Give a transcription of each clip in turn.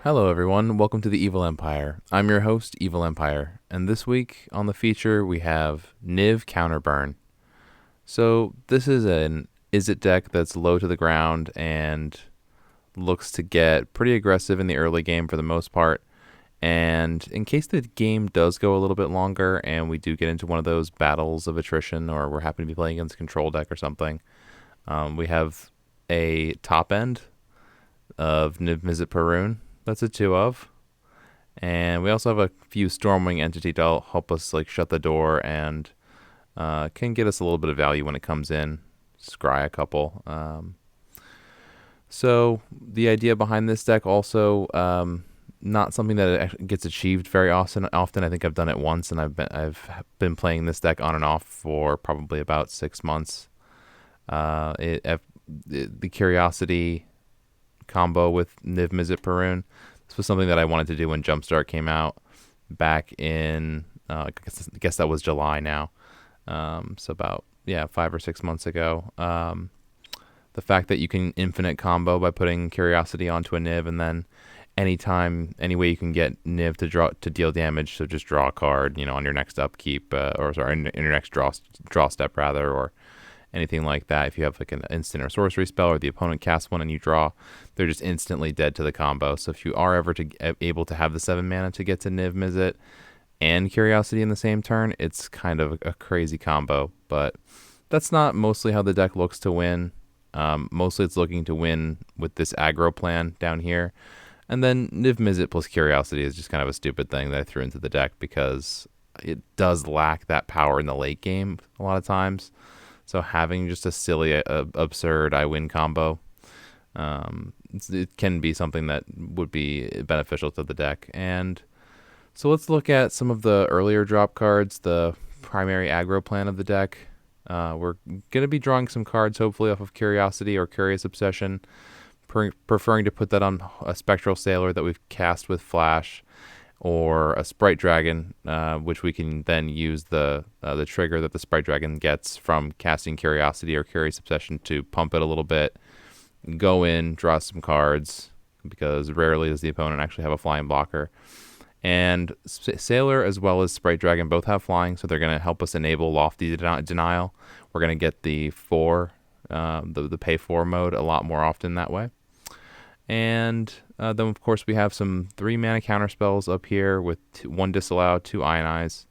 Hello, everyone. Welcome to the Evil Empire. I'm your host, Evil Empire, and this week on the feature we have Niv Counterburn. So this is an Izzet deck that's low to the ground and looks to get pretty aggressive in the early game for the most part. And in case the game does go a little bit longer and we do get into one of those battles of attrition, or we're happy to be playing against a control deck or something, we have a top end of Niv-Mizzet that's a 2 of. And we also have a few Stormwing entity to help us like shut the door and can get us a little bit of value when it comes in. Scry a couple. So the idea behind this deck also not something that gets achieved very often. I think I've done it once, and I've been playing this deck on and off for probably about 6 months. The Curiosity combo with Niv-Mizzet. This was something that I wanted to do when Jumpstart came out back in, I guess that was July now. So about, 5 or 6 months ago. The fact that you can infinite combo by putting Curiosity onto a Niv, and then any way you can get Niv to deal damage, so just draw a card, on your next upkeep, in your next draw step rather, or anything like that. If you have like an instant or sorcery spell, or the opponent casts one and you draw, they're just instantly dead to the combo. So if you are ever able to have the 7 mana to get to Niv-Mizzet and Curiosity in the same turn, it's kind of a crazy combo. But that's not mostly how the deck looks to win. Mostly it's looking to win with this aggro plan down here. And then Niv-Mizzet plus Curiosity is just kind of a stupid thing that I threw into the deck because it does lack that power in the late game a lot of times. So having just a silly, absurd I win combo, it can be something that would be beneficial to the deck. And so let's look at some of the earlier drop cards, the primary aggro plan of the deck. We're going to be drawing some cards, hopefully, off of Curiosity or Curious Obsession, preferring to put that on a Spectral Sailor that we've cast with Flash, or a Sprite Dragon, which we can then use the trigger that the Sprite Dragon gets from casting Curiosity or Curious Obsession to pump it a little bit, go in, draw some cards, because rarely does the opponent actually have a flying blocker. And Sailor as well as Sprite Dragon both have flying, so they're going to help us enable Lofty Denial. We're going to get the pay 4 mode a lot more often that way. And then, of course, we have some 3 mana counter spells up here with 1 Disallow, 2 Ionize.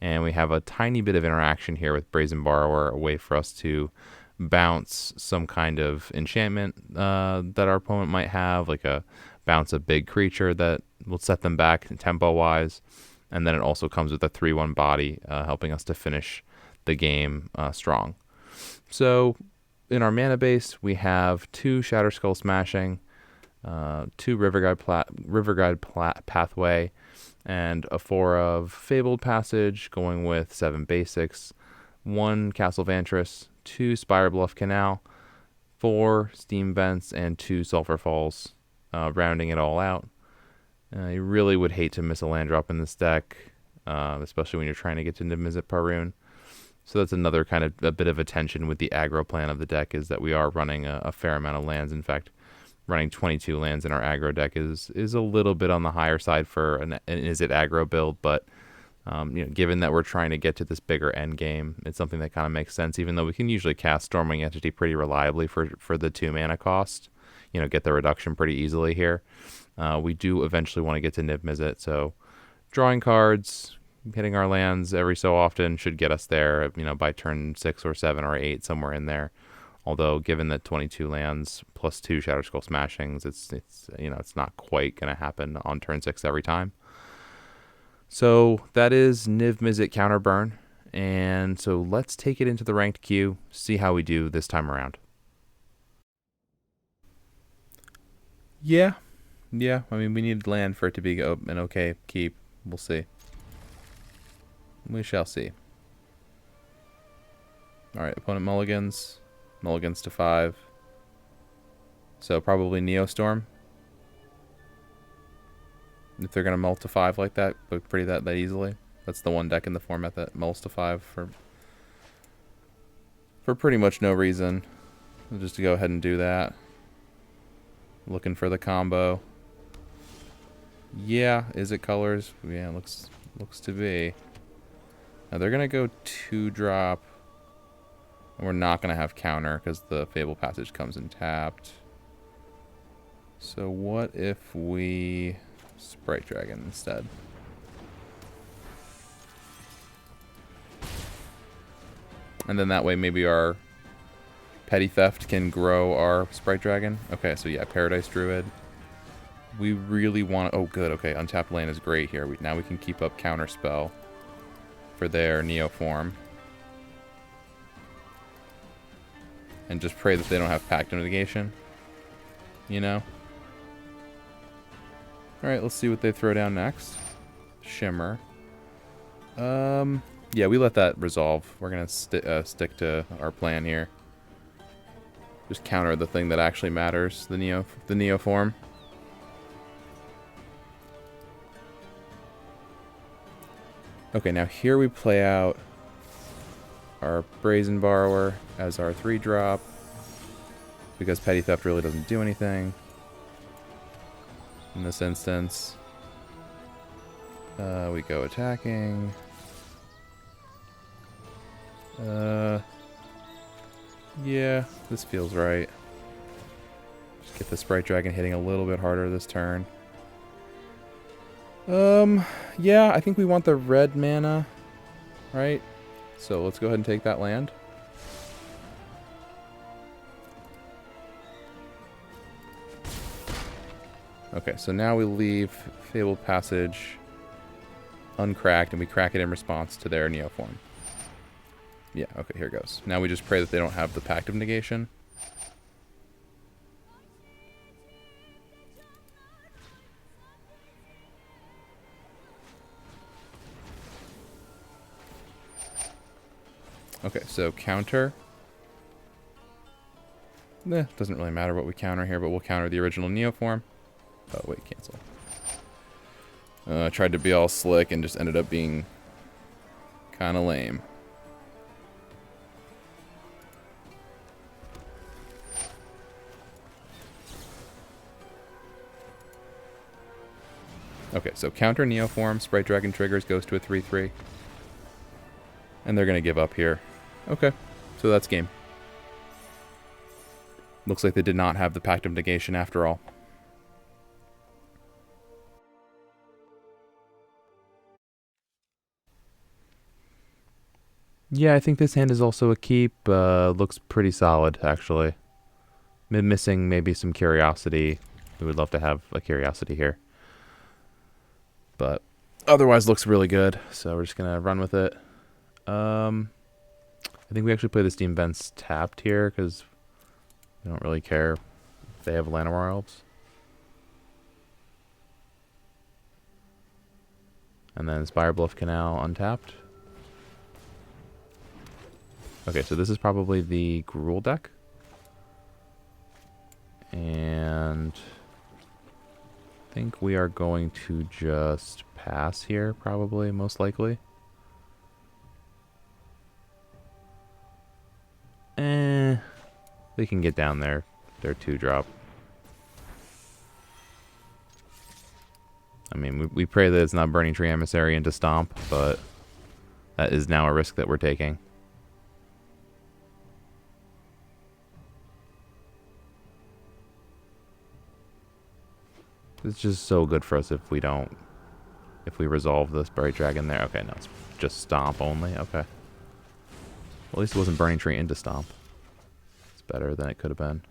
And we have a tiny bit of interaction here with Brazen Borrower, a way for us to bounce some kind of enchantment that our opponent might have, like bounce a big creature that will set them back tempo-wise. And then it also comes with a 3/1 body, helping us to finish the game strong. So in our mana base, we have 2 Shatterskull Smashing, 2 Riverguide Pathway, and a 4 of Fabled Passage, going with 7 basics, 1 Castle Vantress, 2 Spire Bluff Canal, 4 Steam Vents, and 2 Sulphur Falls, rounding it all out. You really would hate to miss a land drop in this deck, especially when you're trying to get to Niv-Mizzet. So that's another kind of a bit of a tension with the aggro plan of the deck, is that we are running a fair amount of lands. In fact, running 22 lands in our aggro deck is a little bit on the higher side for an Izzet aggro build, but given that we're trying to get to this bigger end game, it's something that kind of makes sense, even though we can usually cast Stormwing Entity pretty reliably for the 2 mana cost, get the reduction pretty easily here. We do eventually want to get to Niv-Mizzet, so drawing cards, hitting our lands every so often should get us there, by turn 6 or 7 or 8, somewhere in there. Although, given that 22 lands plus 2 Shatterskull Smashings, it's not quite going to happen on turn 6 every time. So that is Niv-Mizzet Counterburn, and so let's take it into the ranked queue, see how we do this time around. Yeah, I mean, we needed land for it to be an okay keep. We'll see. We shall see. Alright, opponent mulligans. Mulligans to 5. So probably Neostorm. If they're going to mull to 5 like that, but pretty that easily. That's the one deck in the format that mulls to 5 for pretty much no reason. Just to go ahead and do that. Looking for the combo. Yeah, is it colors? Yeah, looks to be. Now they're gonna go 2-drop. And we're not gonna have counter because the Fable Passage comes in tapped. So what if we Sprite Dragon instead? And then that way maybe our Petty Theft can grow our Sprite Dragon. Okay, so yeah, Paradise Druid. We really want... Oh, good. Okay, Untapped Land is great here. Now we can keep up Counterspell for their Neoform. And just pray that they don't have Pact of Negation. You know? Alright, let's see what they throw down next. Shimmer. Yeah, we let that resolve. We're going to stick to our plan here. Just counter the thing that actually matters, the Neoform. Okay, now here we play out our Brazen Borrower as our 3-drop. Because Petty Theft really doesn't do anything in this instance. We go attacking. Yeah, this feels right. Just get the Sprite Dragon hitting a little bit harder this turn. Yeah, I think we want the red mana, right? So let's go ahead and take that land. Okay, so now we leave Fabled Passage uncracked, and we crack it in response to their Neoform. Yeah, okay, here goes. Now we just pray that they don't have the Pact of Negation. Okay, so counter. Doesn't really matter what we counter here, but we'll counter the original Neoform. Oh, wait, cancel. I tried to be all slick and just ended up being kind of lame. Okay, so counter Neoform, Sprite Dragon triggers, goes to a 3/3. And they're going to give up here. Okay, so that's game. Looks like they did not have the Pact of Negation after all. Yeah, I think this hand is also a keep. Looks pretty solid, actually. Missing maybe some Curiosity. We would love to have a Curiosity here. But otherwise looks really good, so we're just going to run with it. I think we actually play the Steam Vents tapped here, because we don't really care if they have Llanowar Elves. And then Spire Bluff Canal untapped. Okay, so this is probably the Gruul deck. And I think we are going to just pass here, probably, most likely. They can get down there. They're 2-drop. I mean, we pray that it's not Burning Tree Emissary into Stomp, but that is now a risk that we're taking. It's just so good for us if we don't... If we resolve this Buried Dragon there. Okay, no, it's just Stomp only. Okay. Well, at least it wasn't Burning Tree into Stomp. It's better than it could have been.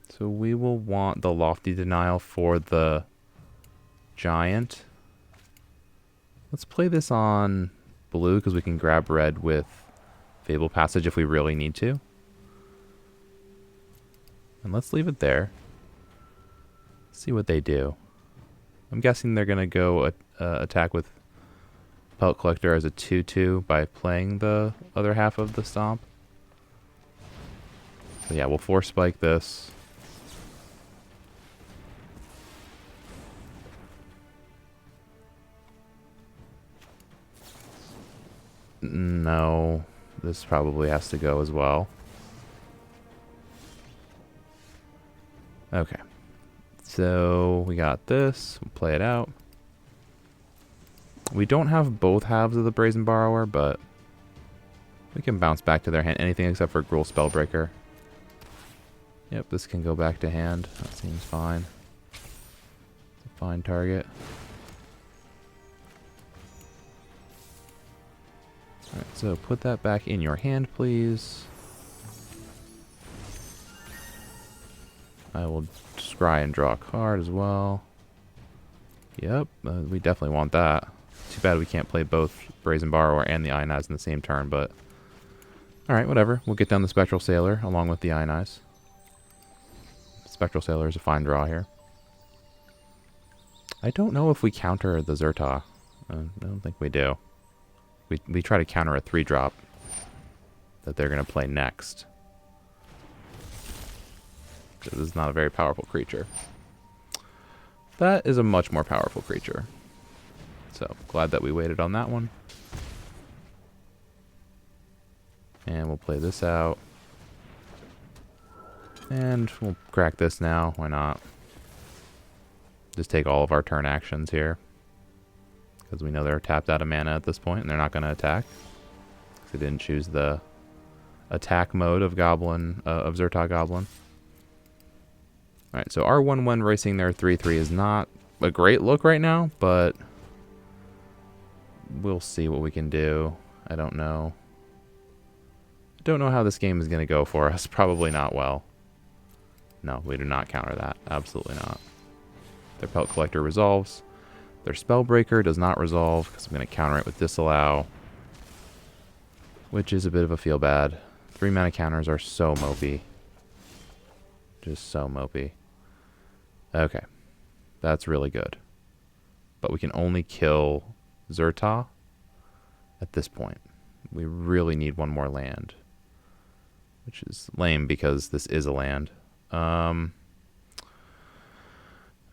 So we will want the Lofty Denial for the Giant. Let's play this on blue because we can grab red with Fable Passage if we really need to. And let's leave it there. See what they do. I'm guessing they're going to go attack with Pelt Collector as a 2/2 by playing the other half of the Stomp. So yeah, we'll Force Spike this. No, this probably has to go as well. Okay. So we got this. We'll play it out. We don't have both halves of the Brazen Borrower, but we can bounce back to their hand. Anything except for Gruul Spellbreaker. Yep, this can go back to hand. That seems fine. It's a fine target. Alright, so put that back in your hand, please. I will scry and draw a card as well. Yep, we definitely want that. Too bad we can't play both Brazen Borrower and the Ionize in the same turn, but... Alright, whatever. We'll get down the Spectral Sailor along with the Ionize. Spectral Sailor is a fine draw here. I don't know if we counter the Zerta. I don't think we do. We try to counter a 3-drop that they're going to play next. This is not a very powerful creature. That is a much more powerful creature. So, glad that we waited on that one. And we'll play this out. And we'll crack this now. Why not? Just take all of our turn actions here. Because we know they're tapped out of mana at this point, and they're not going to attack. Because they didn't choose the attack mode of Goblin, of Zerta Goblin. Alright, so our 1-1 racing their 3-3 is not a great look right now, but we'll see what we can do. I don't know. I don't know how this game is going to go for us. Probably not well. No, we do not counter that. Absolutely not. Their Pelt Collector resolves. Their Spellbreaker does not resolve, because I'm going to counter it with Disallow, which is a bit of a feel bad. 3-mana counters are so mopey. Just so mopey. Okay. That's really good. But we can only kill Zerta at this point. We really need one more land, which is lame because this is a land.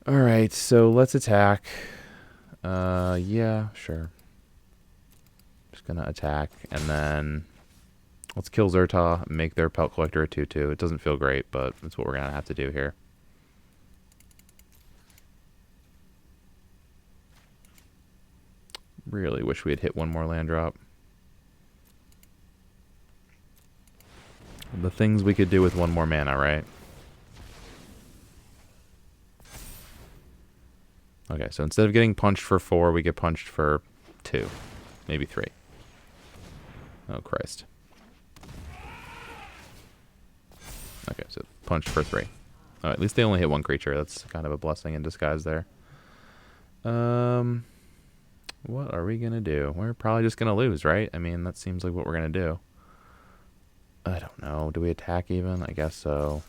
Alright, so let's attack. Yeah, sure. Just gonna attack, and then let's kill Zerta, make their Pelt Collector a 2-2. It doesn't feel great, but it's what we're gonna have to do here. Really wish we had hit one more land drop. The things we could do with one more mana, right? Okay, so instead of getting punched for 4, we get punched for 2. Maybe 3. Oh, Christ. Okay, so punched for 3. Oh, at least they only hit one creature. That's kind of a blessing in disguise there. What are we going to do? We're probably just going to lose, right? I mean, that seems like what we're going to do. I don't know. Do we attack even? I guess so.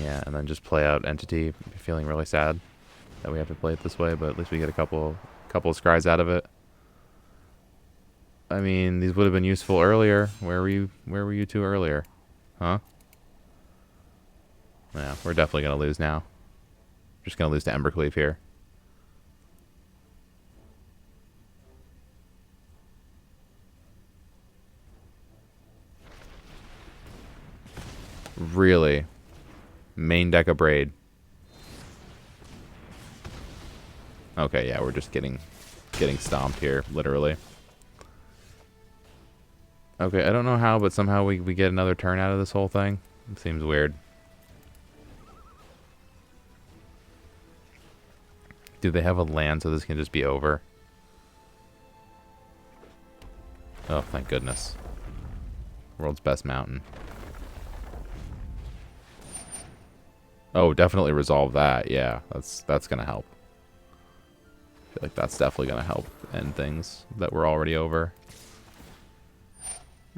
Yeah, and then just play out Entity. Feeling really sad that we have to play it this way, but at least we get a couple of scries out of it. I mean, these would have been useful earlier. Where were you two earlier? Huh? Yeah, we're definitely going to lose now. Just going to lose to Embercleave here. Really? Main deck of Braid. Okay, yeah, we're just getting stomped here, literally. Okay, I don't know how, but somehow we get another turn out of this whole thing. It seems weird. Do they have a land so this can just be over? Oh, thank goodness. World's best mountain. Oh, definitely resolve that. Yeah, that's gonna help. I feel like that's definitely gonna help end things that were already over.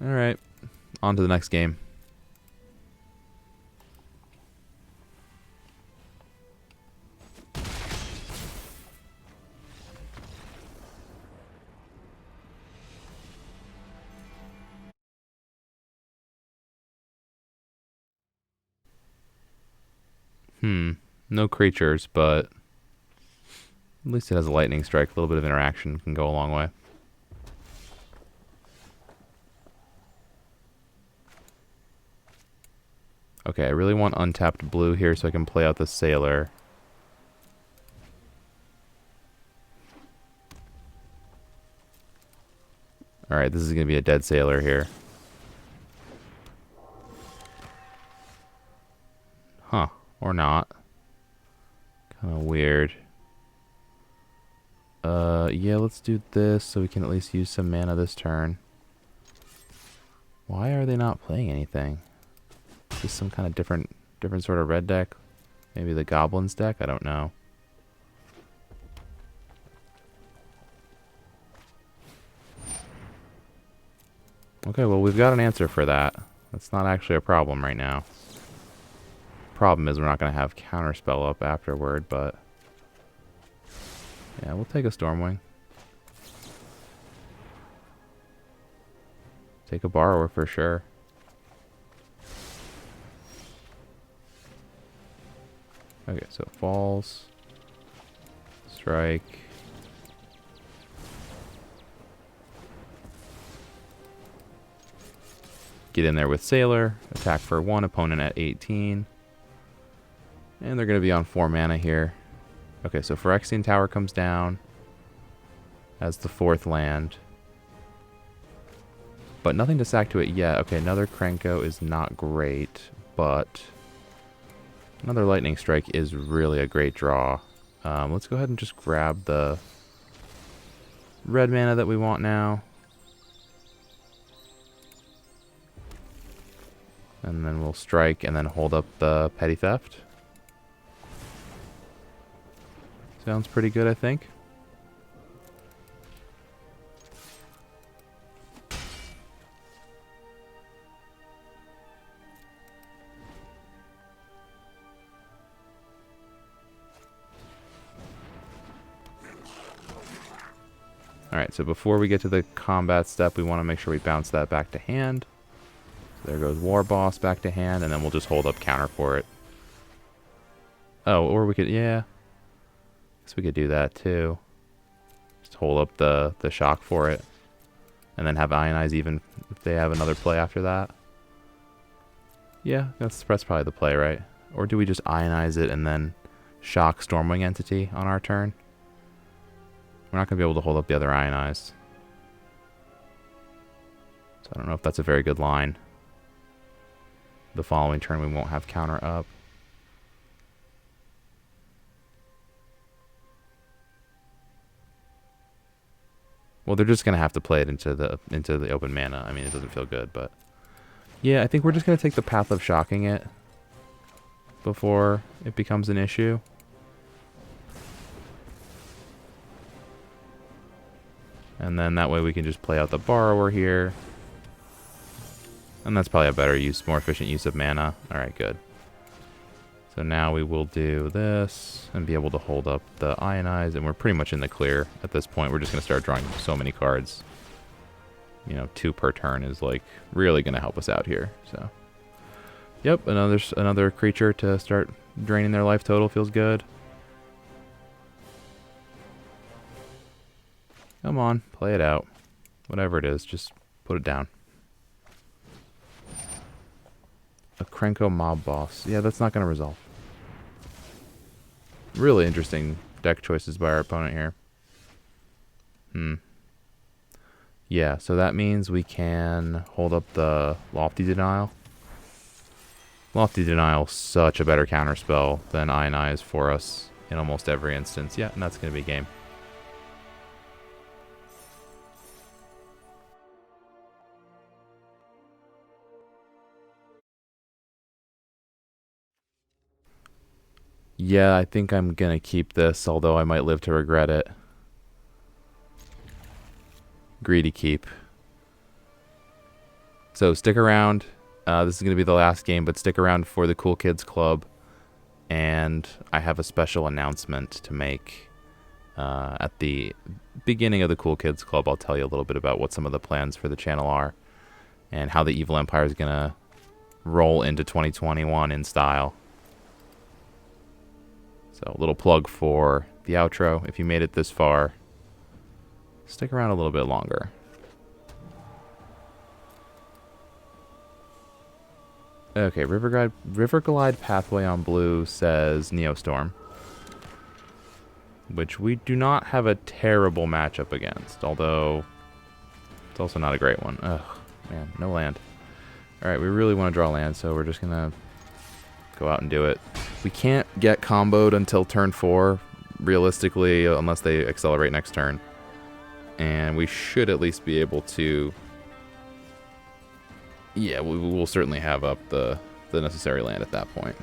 Alright, on to the next game. No creatures, but at least it has a lightning strike. A little bit of interaction can go a long way. Okay, I really want untapped blue here so I can play out the sailor. Alright, this is going to be a dead sailor here. Huh. Or not. Kind of weird. Yeah, let's do this so we can at least use some mana this turn. Why are they not playing anything? Is this some kind of different sort of red deck? Maybe the goblins deck? I don't know. Okay, well, we've got an answer for that. That's not actually a problem right now. Problem is we're not going to have Counterspell up afterward, but... yeah, we'll take a Stormwing. Take a Borrower for sure. Okay, so falls. Strike. Get in there with Sailor. Attack for 1, opponent at 18. And they're going to be on 4 mana here. Okay, so Phyrexian Tower comes down as the 4th land. But nothing to sack to it yet. Okay, another Krenko is not great, but another Lightning Strike is really a great draw. Let's go ahead and just grab the red mana that we want now. And then we'll strike and then hold up the Petty Theft. Sounds pretty good, I think. Alright, so before we get to the combat step, we want to make sure we bounce that back to hand. So there goes War Boss back to hand, and then we'll just hold up counter for it. Oh, or we could, yeah. Guess we could do that too. Just hold up the shock for it. And then have Ionize even if they have another play after that. Yeah, that's probably the play, right? Or do we just Ionize it and then shock Stormwing Entity on our turn? We're not going to be able to hold up the other Ionize. So I don't know if that's a very good line. The following turn we won't have counter up. Well, they're just going to have to play it into the open mana. I mean, it doesn't feel good, but... yeah, I think we're just going to take the path of shocking it before it becomes an issue. And then that way we can just play out the Borrower here. And that's probably a better use, more efficient use of mana. Alright, good. So now we will do this and be able to hold up the Ionize, and we're pretty much in the clear at this point. We're just going to start drawing so many cards. You know, 2 per turn is like really going to help us out here. So, yep, another creature to start draining their life total feels good. Come on, play it out. Whatever it is, just put it down. A Krenko Mob Boss. Yeah, that's not going to resolve. Really interesting deck choices by our opponent here. Yeah, so that means we can hold up the Lofty Denial. Lofty Denial, such a better counterspell than Ionize for us in almost every instance. Yeah, and that's going to be game. Yeah, I think I'm going to keep this, although I might live to regret it. Greedy keep. So stick around. This is going to be the last game, but stick around for the Cool Kids Club. And I have a special announcement to make. At the beginning of the Cool Kids Club, I'll tell you a little bit about what some of the plans for the channel are. And how the Evil Empire is going to roll into 2021 in style. So a little plug for the outro. If you made it this far, stick around a little bit longer. Okay, River Glide pathway on blue says Neostorm, which we do not have a terrible matchup against, although it's also not a great one. Ugh, man, no land. Alright, we really want to draw land, so we're just going to go out and do it. We can't get comboed until turn 4, realistically, unless they accelerate next turn. And we should at least be able to... Yeah, we will certainly have up the necessary land at that point.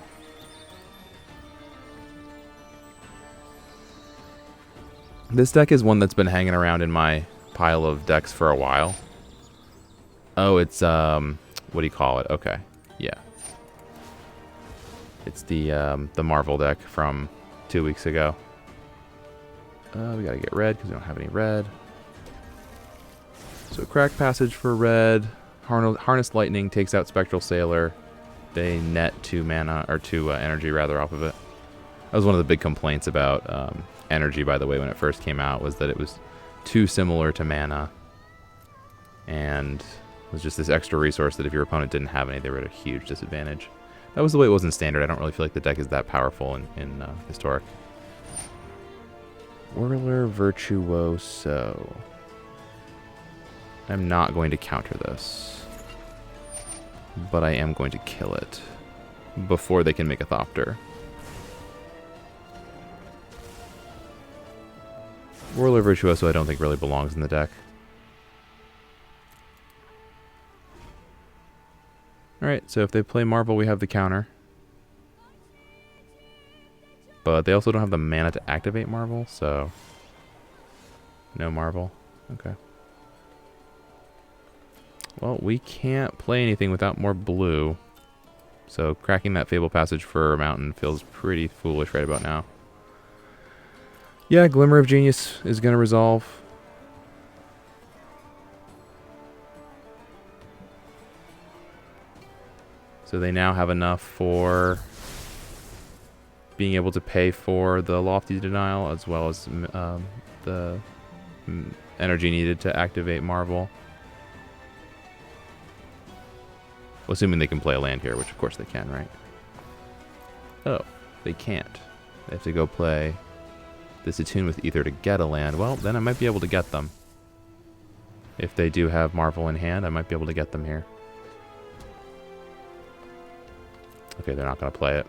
This deck is one that's been hanging around in my pile of decks for a while. Oh, it's, what do you call it? Okay, yeah. It's the Marvel deck from 2 weeks ago. We gotta get red because we don't have any red. So Crack Passage for red. Harness Lightning takes out Spectral Sailor. They net 2 mana, or 2 energy rather, off of it. That was one of the big complaints about energy, by the way, when it first came out, was that it was too similar to mana. And it was just this extra resource that if your opponent didn't have any, they were at a huge disadvantage. That was the way it was in Standard. I don't really feel like the deck is that powerful in Historic. Whirler Virtuoso. I'm not going to counter this, but I am going to kill it before they can make a Thopter. Whirler Virtuoso I don't think really belongs in the deck. Alright, so if they play Marvel, we have the counter. But they also don't have the mana to activate Marvel, so... No Marvel. Okay. Well, we can't play anything without more blue. So cracking that Fable Passage for a mountain feels pretty foolish right about now. Yeah, Glimmer of Genius is going to resolve. So they now have enough for being able to pay for the Lofty Denial as well as the energy needed to activate Marvel. Well, assuming they can play a land here, which of course they can, right? Oh, they can't. They have to go play this Attune with Ether to get a land. Well, then I might be able to get them. If they do have Marvel in hand, I might be able to get them here. Okay, they're not going to play it.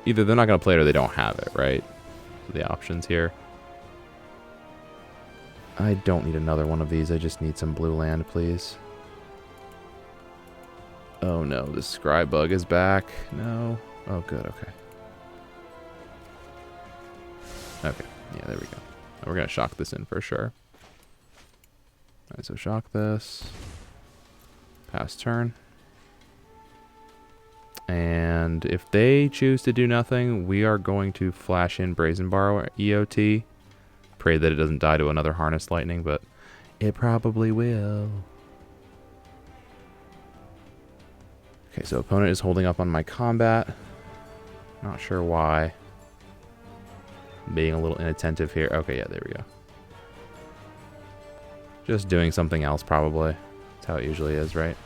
Either they're not going to play it or they don't have it, right? So the options here. I don't need another one of these. I just need some blue land, please. Oh no, the Scry Bug is back. No. Oh, good, okay. Okay, yeah, there we go. We're going to shock this in for sure. Alright, so shock this. Pass turn. And if they choose to do nothing, we are going to flash in Brazen Bar EOT. Pray that it doesn't die to another Harness Lightning, but it probably will. Okay, so opponent is holding up on my combat. Not sure why. Being a little inattentive here. Okay, yeah, there we go. Just doing something else, probably. That's how it usually is, right?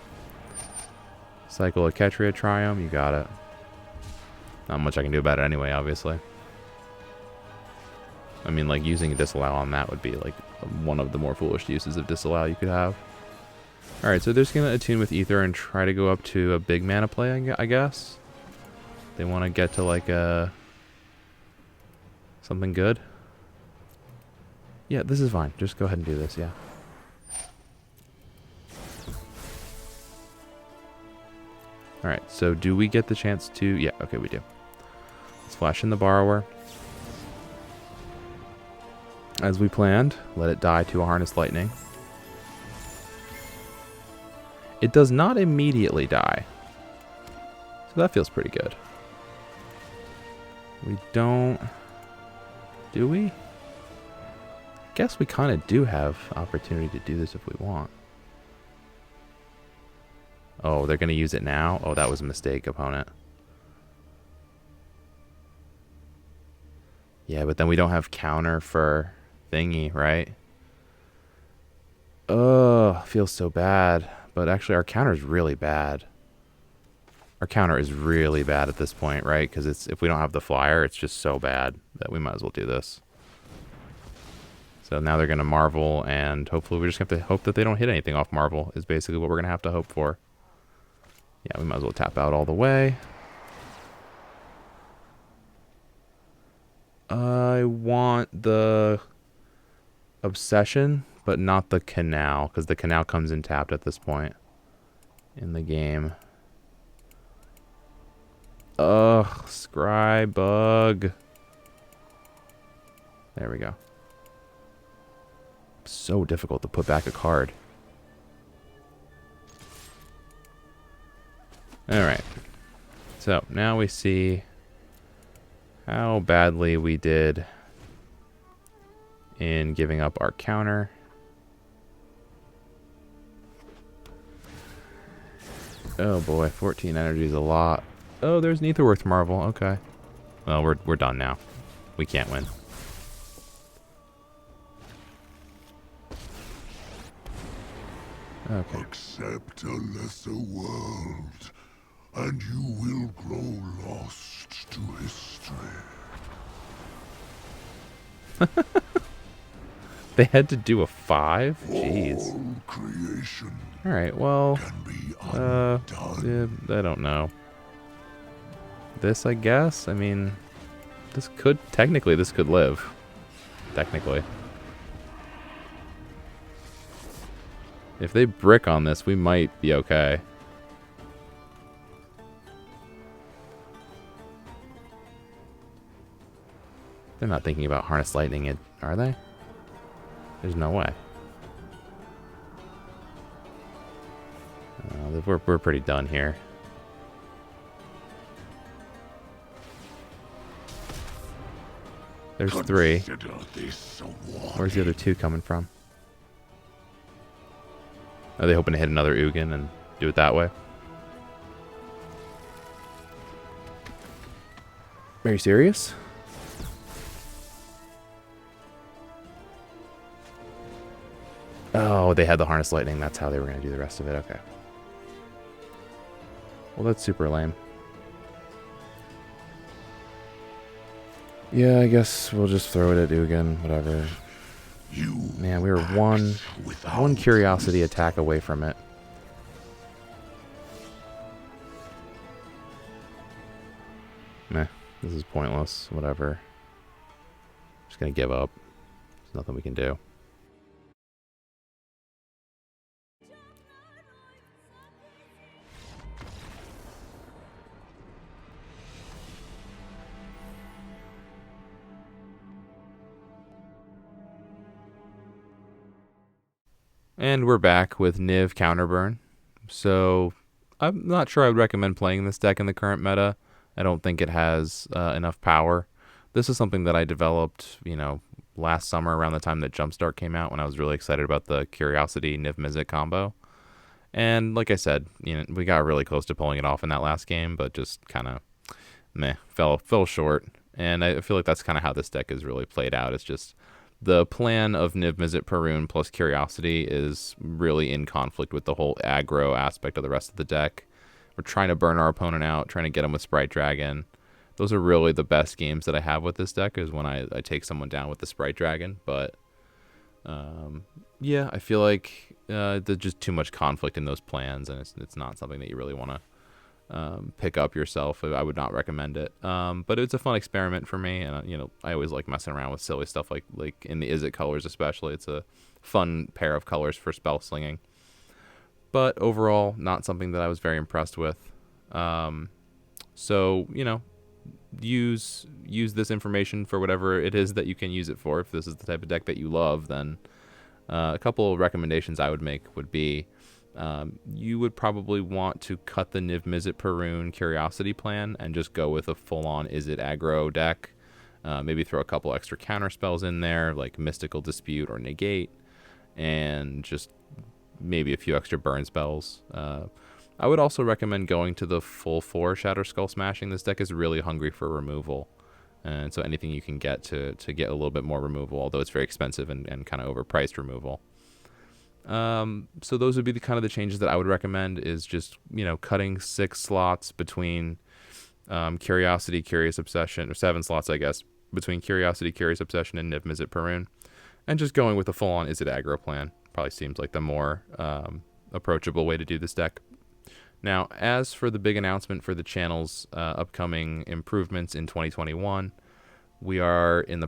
Cycle a Ketria Triumph, you got it. Not much I can do about it anyway, obviously. I mean, like, using a Disallow on that would be, like, one of the more foolish uses of Disallow you could have. Alright, so they're just going to attune with Ether and try to go up to a big mana play, I guess. They want to get to, like, something good. Yeah, this is fine. Just go ahead and do this, yeah. Alright, so do we get the chance to... Yeah, okay, we do. Let's flash in the Borrower. As we planned, let it die to a Harness Lightning. It does not immediately die. So that feels pretty good. We don't... Do we? Guess we kind of do have opportunity to do this if we want. Oh, they're going to use it now? Oh, that was a mistake, opponent. Yeah, but then we don't have counter for thingy, right? Oh, feels so bad. But actually, our counter is really bad. Our counter is really bad at this point, right? Because it's if we don't have the flyer, it's just so bad that we might as well do this. So now they're going to Marvel, and hopefully we just have to hope that they don't hit anything off Marvel is basically what we're going to have to hope for. Yeah, we might as well tap out all the way. I want the Obsession, but not the Canal, because the Canal comes in tapped at this point in the game. Ugh, Scry bug. There we go. So difficult to put back a card. Alright. So, now we see how badly we did in giving up our counter. Oh boy, 14 energy is a lot. Oh, there's Neitherworth Marvel. Okay. Well, we're done now. We can't win. Okay. Accept a lesser world, and you will grow lost to history. They had to do a 5? Jeez. All creation Alright, well, can be undone. yeah, I don't know. This, I guess? I mean, this could live. Technically. If they brick on this, we might be okay. They're not thinking about Harness Lightning it, are they? There's no way. We're pretty done here. There's 3. Where's the other 2 coming from? Are they hoping to hit another Ugin and do it that way? Are you serious? Oh, they had the Harness Lightning. That's how they were going to do the rest of it. Okay. Well, that's super lame. Yeah, I guess we'll just throw it at Ugin. Whatever. Man, we were one curiosity attack away from it. Meh, this is pointless. Whatever. Just gonna give up. There's nothing we can do. And we're back with Niv Counterburn. So, I'm not sure I would recommend playing this deck in the current meta. I don't think it has enough power. This is something that I developed, last summer around the time that Jumpstart came out when I was really excited about the Curiosity Niv-Mizzet combo. And like I said, we got really close to pulling it off in that last game, but just kind of fell short. And I feel like that's kind of how this deck is really played out. It's just the plan of Niv-Mizzet Perun plus Curiosity is really in conflict with the whole aggro aspect of the rest of the deck. We're trying to burn our opponent out, trying to get him with Sprite Dragon. Those are really the best games that I have with this deck is when I take someone down with the Sprite Dragon. But, yeah, I feel like there's just too much conflict in those plans, and it's not something that you really want to pick up yourself. I would not recommend it. But it's a fun experiment for me, and I always like messing around with silly stuff like in the Izzet colors especially. It's a fun pair of colors for spell slinging. But overall, not something that I was very impressed with. So use this information for whatever it is that you can use it for. If this is the type of deck that you love, then a couple of recommendations I would make would be you would probably want to cut the Niv-Mizzet Perun Curiosity plan and just go with a full-on Izzet aggro deck. Maybe throw a couple extra counter spells in there, like Mystical Dispute or Negate, and just maybe a few extra burn spells. I would also recommend going to the full 4 Shatter Skull Smashing. This deck is really hungry for removal, and so anything you can get to get a little bit more removal, although it's very expensive and kind of overpriced removal. So those would be the kind of the changes that I would recommend, is just, cutting 6 slots between Curiosity, Curious Obsession, or 7 slots, I guess, between Curiosity, Curious Obsession, and Niv-Mizzet Perun, and just going with a full-on Is It Aggro plan. Probably seems like the more approachable way to do this deck. Now, as for the big announcement for the channel's upcoming improvements in 2021, I'm in the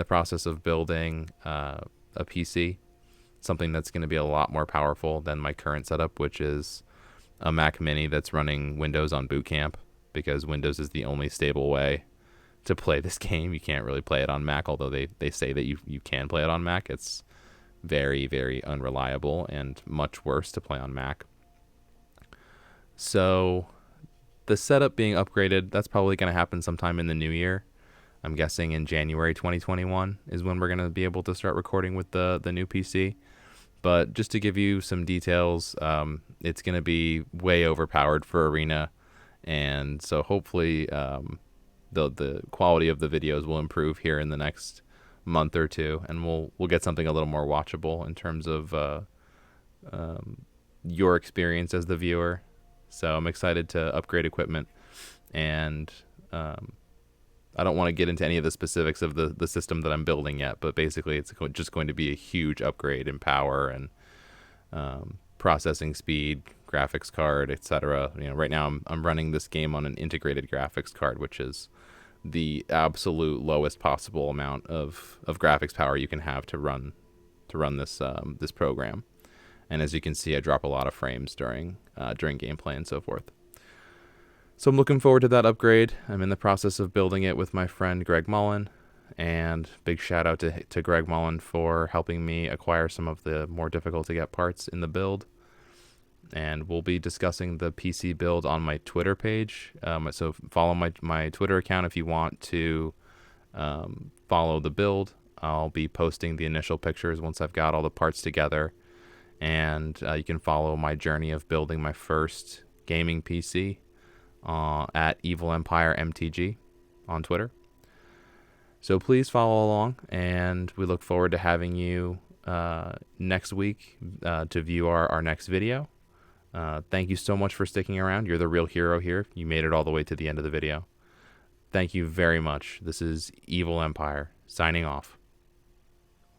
process of building a PC, something that's going to be a lot more powerful than my current setup, which is a Mac Mini that's running Windows on Boot Camp, because Windows is the only stable way to play this game. You can't really play it on Mac, although they say that you can play it on Mac. It's very, very unreliable and much worse to play on Mac. So the setup being upgraded, that's probably going to happen sometime in the new year. I'm guessing in January 2021 is when we're going to be able to start recording with the new PC. But just to give you some details, it's going to be way overpowered for Arena. And so hopefully the quality of the videos will improve here in the next month or two, and we'll get something a little more watchable in terms of your experience as the viewer. So I'm excited to upgrade equipment, and I don't want to get into any of the specifics of the system that I'm building yet, but basically it's just going to be a huge upgrade in power and processing speed, graphics card, etc. Right now I'm running this game on an integrated graphics card, which is the absolute lowest possible amount of graphics power you can have to run this program. And as you can see, I drop a lot of frames during gameplay and so forth. So I'm looking forward to that upgrade. I'm in the process of building it with my friend Greg Mullen, and big shout out to Greg Mullen for helping me acquire some of the more difficult to get parts in the build. And we'll be discussing the PC build on my Twitter page. So follow my Twitter account if you want to follow the build. I'll be posting the initial pictures once I've got all the parts together. And you can follow my journey of building my first gaming PC at evilempire MTG on Twitter. So please follow along, and we look forward to having you next week to view our next video. Thank you so much for sticking around. You're the real hero here. You made it all the way to the end of the video. Thank you very much. This is Evil Empire, signing off.